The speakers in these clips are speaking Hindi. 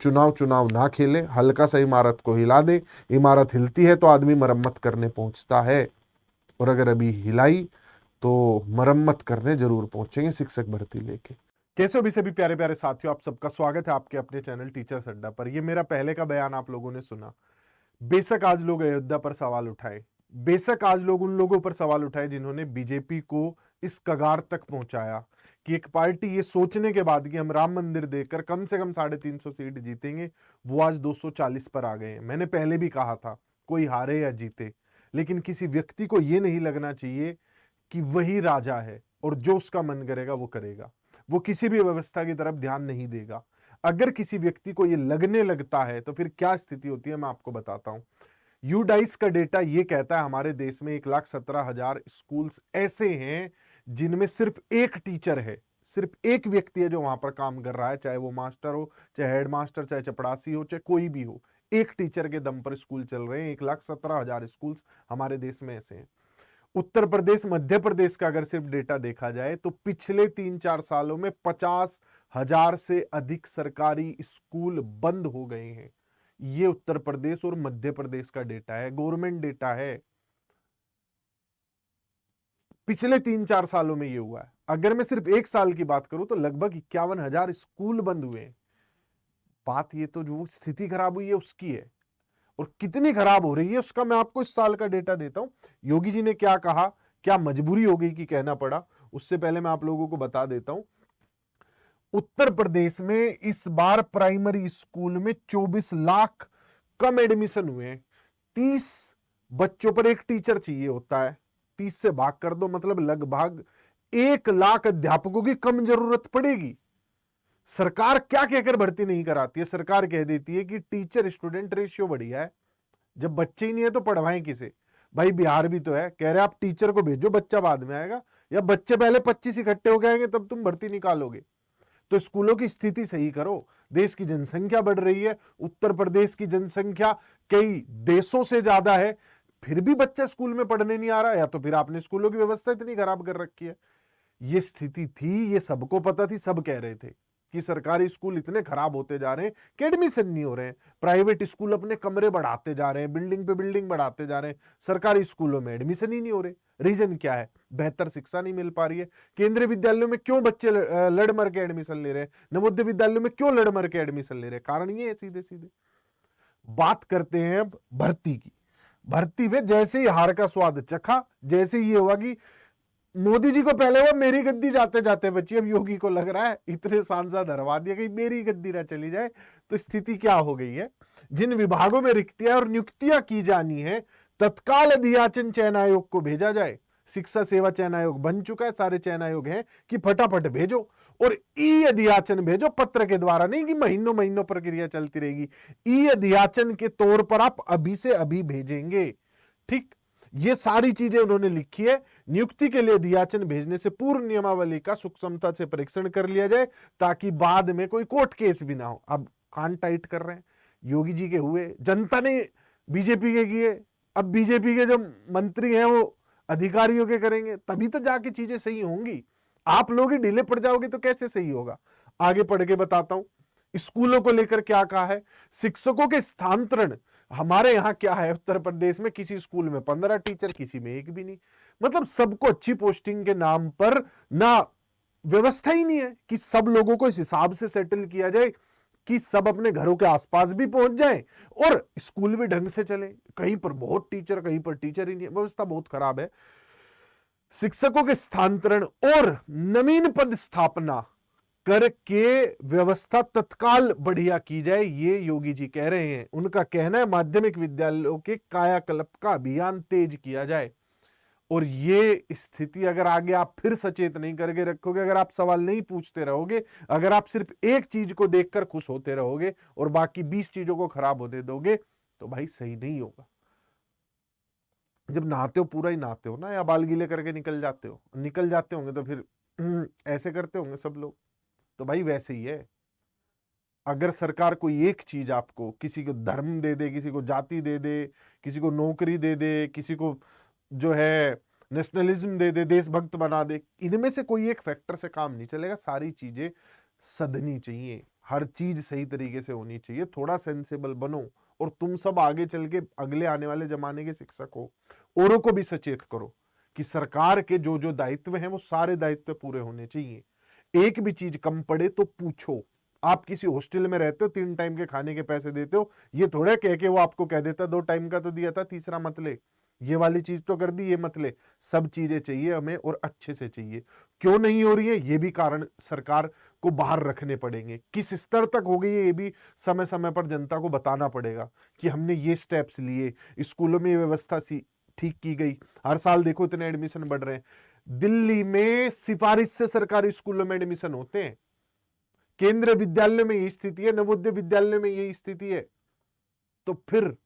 चुनाव चुनाव ना खेले, हल्का सा इमारत को हिला दे, इमारत हिलती है तो आदमी मरम्मत करने पहुंचता है, और अगर अभी हिलाई तो मरम्मत करने जरूर पहुंचेंगे शिक्षक भर्ती लेके। कैसे हो भी सभी प्यारे प्यारे साथियों, आप सबका स्वागत है आपके अपने चैनल टीचर्स अड्डा पर। ये मेरा पहले का बयान आप लोगों ने सुना। बेशक आज लोग अयोध्या पर सवाल उठाए, बेशक आज लोग उन लोगों पर सवाल उठाए जिन्होंने बीजेपी को इस कगार तक पहुंचाया कि एक पार्टी ये सोचने के बाद कि हम राम मंदिर देकर कम से कम 350 सीट जीतेंगे, वो आज 240 पर आ गए हैं। मैंने पहले भी कहा था, कोई हारे या जीते, लेकिन किसी व्यक्ति को यह नहीं लगना चाहिए कि वही राजा है और जो उसका मन करेगा वो करेगा, वो किसी भी व्यवस्था की तरफ ध्यान नहीं देगा। अगर किसी व्यक्ति को ये लगने लगता है तो फिर क्या स्थिति होती है मैं आपको बताता हूं। यूडाइस का डेटा ये कहता है हमारे देश में 1,17,000 स्कूल्स ऐसे हैं जिनमें सिर्फ एक टीचर है, सिर्फ एक व्यक्ति है जो वहां पर काम कर रहा है, चाहे वो मास्टर हो, चाहे हेड मास्टर, चाहे चपड़ासी हो, चाहे कोई भी हो, एक टीचर के दम पर स्कूल चल रहे हैं। 1,17,000 स्कूल्स हमारे देश में ऐसे हैं। उत्तर प्रदेश, मध्य प्रदेश का अगर सिर्फ डेटा देखा जाए तो पिछले 3-4 सालों में 50,000 से अधिक सरकारी स्कूल बंद हो गए हैं। ये उत्तर प्रदेश और मध्य प्रदेश का डेटा है, गवर्नमेंट डेटा है। पिछले 3-4 सालों में ये हुआ है। अगर मैं सिर्फ एक साल की बात करूं तो लगभग 51,000 स्कूल बंद हुए हैं। बात ये तो जो स्थिति खराब हुई है उसकी है, और कितनी खराब हो रही है उसका मैं आपको इस साल का डेटा देता हूं। योगी जी ने क्या कहा, क्या मजबूरी हो गई कि कहना पड़ा, उससे पहले मैं आप लोगों को बता देता हूं। उत्तर प्रदेश में इस बार प्राइमरी स्कूल में 24 लाख कम एडमिशन हुए हैं। 30 बच्चों पर एक टीचर चाहिए होता है, 30 से भाग कर दो, मतलब लगभग 1 लाख अध्यापकों की कम जरूरत पड़ेगी। सरकार क्या कहकर भर्ती नहीं कराती है? सरकार कह देती है कि टीचर स्टूडेंट रेशियो बढ़िया है, जब बच्चे ही नहीं है तो पढ़वाएं किसे? भाई बिहार भी तो है, कह रहे आप टीचर को भेजो, बच्चा बाद में आएगा, या बच्चे पहले 25 इकट्ठे हो जाएंगे तब तुम भर्ती निकालोगे? तो स्कूलों की स्थिति सही करो। देश की जनसंख्या बढ़ रही है, उत्तर प्रदेश की जनसंख्या कई देशों से ज्यादा है, फिर भी बच्चा स्कूल में पढ़ने नहीं आ रहा, या तो फिर आपने स्कूलों की व्यवस्था इतनी खराब कर रखी है। ये स्थिति थी, ये सबको पता थी, सब कह रहे थे कि सरकारी स्कूल इतने खराब होते जा रहे हैं कि एडमिशन नहीं हो रहे हैं, प्राइवेट स्कूल अपने कमरे बढ़ाते जा रहे हैं, बिल्डिंग पे बिल्डिंग बढ़ाते जा रहे हैं, सरकारी स्कूलों में एडमिशन ही नहीं हो रहे। रीजन क्या है? बेहतर शिक्षा नहीं मिल पा रही है। केंद्रीय विद्यालयों में क्यों बच्चे लड़ मर के एडमिशन ले रहे हैं, नवोदय विद्यालयों में क्यों लड़ मर के एडमिशन ले रहे हैं? कारण ये है सीधे सीधे। बात करते हैं अब भर्ती की। भर्ती में जैसे ही हार का स्वाद चखा, जैसे ये हुआ कि मोदी जी को पहले वो मेरी गद्दी जाते जाते बची, अब योगी को लग रहा है इतने सांसद हरवा दिया कि मेरी गद्दी ना चली जाए, तो स्थिति क्या हो गई है? जिन विभागों में रिक्तियां और नियुक्तियां की जानी है, तत्काल अधियाचन चयन आयोग को भेजा जाए। शिक्षा सेवा चयन आयोग बन चुका है, सारे चयन आयोग हैं कि फटाफट भेजो, और ई अधियाचन भेजो, पत्र के द्वारा नहीं कि महीनों महीनों प्रक्रिया चलती रहेगी। ई अधियाचन के तौर पर आप अभी से अभी भेजेंगे। ठीक, ये सारी चीजें उन्होंने लिखी है। नियुक्ति के लिए अधियाचन भेजने से पूर्व नियमावली का सूक्ष्मता से परीक्षण कर लिया जाए ताकि बाद में कोई कोर्ट केस भी ना हो। अब कान टाइट कर रहे हैं, योगी जी के हुए, जनता ने बीजेपी के किए, अब बीजेपी के जो मंत्री हैं वो अधिकारियों के करेंगे, तभी तो जाके चीजें सही होंगी। आप लोग ही ढीले पड़ जाओगे तो कैसे सही होगा? आगे पढ़ के बताता हूं स्कूलों को लेकर क्या कहा है। शिक्षकों के स्थानांतरण हमारे यहां क्या है, उत्तर प्रदेश में किसी स्कूल में 15 टीचर, किसी में एक भी नहीं। मतलब सबको अच्छी पोस्टिंग के नाम पर ना व्यवस्था ही नहीं है कि सब लोगों को इस हिसाब से सेटल किया जाए कि सब अपने घरों के आसपास भी पहुंच जाएं और स्कूल भी ढंग से चले। कहीं पर बहुत टीचर, कहीं पर टीचर ही नहीं है, व्यवस्था बहुत खराब है। शिक्षकों के स्थानांतरण और नवीन पद स्थापना करके व्यवस्था तत्काल बढ़िया की जाए, ये योगी जी कह रहे हैं। उनका कहना है माध्यमिक विद्यालयों के कायाकल्प का अभियान तेज किया जाए। और ये स्थिति अगर आगे आप फिर सचेत नहीं करके रखोगे, अगर आप सवाल नहीं पूछते रहोगे, अगर आप सिर्फ एक चीज को देखकर खुश होते रहोगे और बाकी 20 चीजों को खराब होते दोगे, तो भाई सही नहीं होगा। जब नहाते हो पूरा ही नहाते हो ना, या बाल गीले करके निकल जाते हो? निकल जाते होंगे तो फिर ऐसे करते होंगे सब लोग, तो भाई वैसे ही है। अगर सरकार कोई एक चीज आपको, किसी को धर्म दे दे, किसी को जाति दे दे, किसी को नौकरी दे दे, किसी को जो है नेशनलिज्म दे दे, देशभक्त बना दे, इनमें से कोई एक फैक्टर से काम नहीं चलेगा। सारी चीजें सधनी चाहिए, हर चीज सही तरीके से होनी चाहिए। थोड़ा सेंसेबल बनो और तुम सब आगे चल के अगले आने वाले जमाने के शिक्षक हो, औरों को भी सचेत करो कि सरकार के जो जो दायित्व हैं वो सारे दायित्व पूरे होने चाहिए। एक भी चीज कम पड़े तो पूछो। आप किसी हॉस्टल में रहते हो, 3 टाइम के खाने के पैसे देते हो, ये थोड़ा कह के वो आपको कह देता 2 टाइम का तो दिया था, तीसरा मत ले, ये वाली चीज तो कर दी, ये मत ले। सब चीजें चाहिए हमें और अच्छे से चाहिए। क्यों नहीं हो रही है, ये भी कारण सरकार को बाहर रखने पड़ेंगे। किस स्तर तक हो गई है ये भी समय समय पर जनता को बताना पड़ेगा कि हमने ये स्टेप्स लिए, स्कूलों में ये व्यवस्था ठीक की गई। हर साल देखो इतने एडमिशन बढ़ रहे हैं। दिल्ली में सिफारिश से सरकारी स्कूलों में एडमिशन होते हैं। केंद्रीय विद्यालय में यही स्थिति है, नवोदय विद्यालय में यही स्थिति है। तो फिर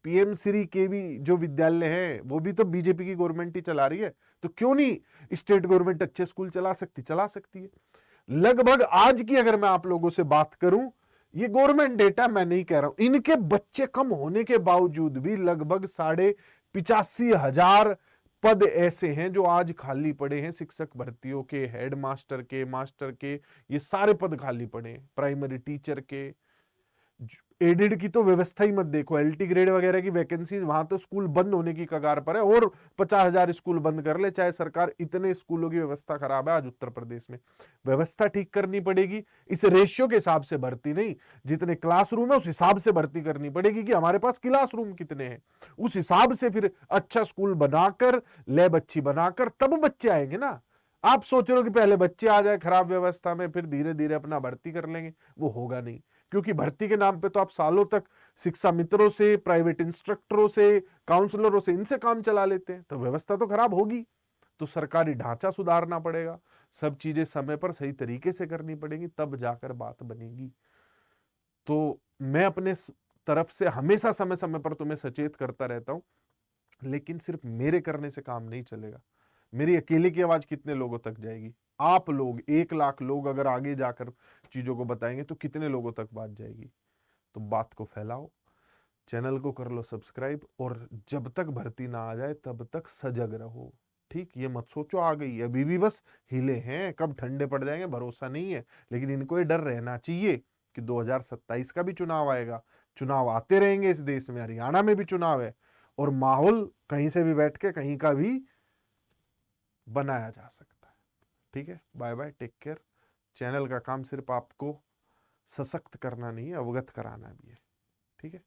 पीएम श्री के भी जो विद्यालय है वो भी तो बीजेपी की गवर्नमेंट ही चला रही है, तो क्यों नहीं स्टेट गवर्नमेंट अच्छे स्कूल चला सकती है। लगभग आज की अगर मैं आप लोगों से बात करूं, ये गवर्नमेंट डेटा मैं नहीं कह रहा हूं, इनके बच्चे कम होने के बावजूद भी लगभग 85,000 पद ऐसे हैं जो आज खाली पड़े हैं। शिक्षक भर्तियों के, हेड मास्टर के, मास्टर के, ये सारे पद खाली पड़े हैं। प्राइमरी टीचर के, एडेड की तो व्यवस्था ही मत देखो, एलटी ग्रेड वगैरह की वैकेंसी, वहां तो स्कूल बंद होने की कगार पर है। और 50,000 स्कूल बंद कर ले चाहे सरकार, इतने स्कूलों की व्यवस्था खराब है आज उत्तर प्रदेश में। व्यवस्था ठीक करनी पड़ेगी, इस रेशियो के हिसाब से भर्ती नहीं, जितने क्लासरूम है उस हिसाब से भर्ती करनी पड़ेगी कि हमारे पास क्लासरूम कितने हैं, उस हिसाब से फिर अच्छा स्कूल बनाकर, लैब अच्छी बनाकर तब बच्चे आएंगे ना। आप सोच रहे हो कि पहले बच्चे आ जाए खराब व्यवस्था में, फिर धीरे धीरे अपना भर्ती कर लेंगे, वो होगा नहीं। क्योंकि भर्ती के नाम पे तो आप सालों तक शिक्षा मित्रों से, प्राइवेट इंस्ट्रक्टरों से, काउंसलरों से, इनसे काम चला लेते हैं, तो व्यवस्था तो खराब होगी। तो सरकारी ढांचा सुधारना पड़ेगा, सब चीजें समय पर सही तरीके से करनी पड़ेगी, तब जाकर बात बनेगी। तो मैं अपने तरफ से हमेशा समय समय पर तुम्हें सचेत करता रहता हूं, लेकिन सिर्फ मेरे करने से काम नहीं चलेगा। मेरी अकेले की आवाज कितने लोगों तक जाएगी? आप लोग 1 लाख लोग अगर आगे जाकर चीजों को बताएंगे तो कितने लोगों तक बात जाएगी। तो बात को फैलाओ, चैनल को कर लो सब्सक्राइब, और जब तक भर्ती ना आ जाए तब तक सजग रहो। ठीक, ये मत सोचो आ गई, अभी भी बस हिले हैं, कब ठंडे पड़ जाएंगे भरोसा नहीं है। लेकिन इनको ये डर रहना चाहिए कि 2027 का भी चुनाव आएगा, चुनाव आते रहेंगे इस देश में, हरियाणा में भी चुनाव है, और माहौल कहीं से भी बैठ के कहीं का भी बनाया जा सकता है। ठीक है, bye bye, take care. Channel का काम सिर्फ आपको सशक्त करना नहीं है, अवगत कराना भी है। ठीक है।